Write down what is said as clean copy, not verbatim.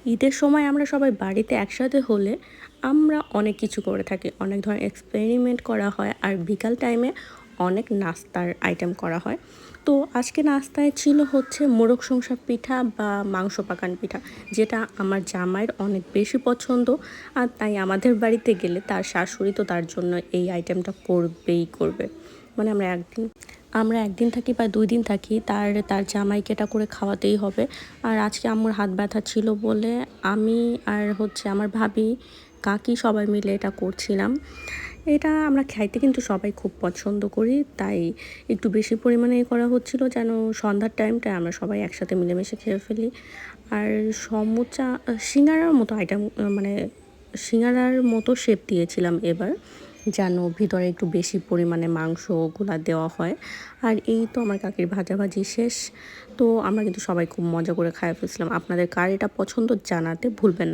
ঈদের সময় আমরা সবাই বাড়িতে একসাথে হলে আমরা অনেক কিছু করে থাকি, অনেক ধরনের এক্সপেরিমেন্ট করা হয় আর বিকাল টাইমে অনেক নাস্তার আইটেম করা হয়। তো আজকে নাস্তায় ছিল হচ্ছে মোরগ সংসার পিঠা বা মাংস পাকান পিঠা, যেটা আমার জামাইয়ের অনেক বেশি পছন্দ। আর তাই আমাদের বাড়িতে গেলে তার শাশুড়ি তো তার জন্য এই আইটেমটা করবেই করবে। মানে আমরা একদিন থাকি বা 2 দিন থাকি, তার জামাইকে এটা করে খাওয়াতেই হবে। আর আজকে আম্মুর হাত ব্যথা ছিল বলে আমি আর হচ্ছে আমার ভাবি, কাকি সবাই মিলে এটা করছিলাম। এটা আমরা খাইতে কিন্তু সবাই খুব পছন্দ করি, তাই একটু বেশি পরিমাণে করা হচ্ছিল যেন সন্ধ্যার টাইমটায় আমরা সবাই একসাথে মিলেমিশে খেয়ে ফেলি। আর সমুচা সিঙ্গারার মতো আইটেম, মানে সিঙ্গারার মতো শেপ দিয়েছিলাম এবার, যেন ভিতরে একটু বেশি পরিমাণে মাংসগুলা দেওয়া হয়। আর এই তো আমার কাকির ভাজাভাজি শেষ। তো আমরা কিন্তু সবাই খুব মজা করে খাইয়ে ফেলছিলাম। আপনাদের কার এটা পছন্দ জানাতে ভুলবেন না।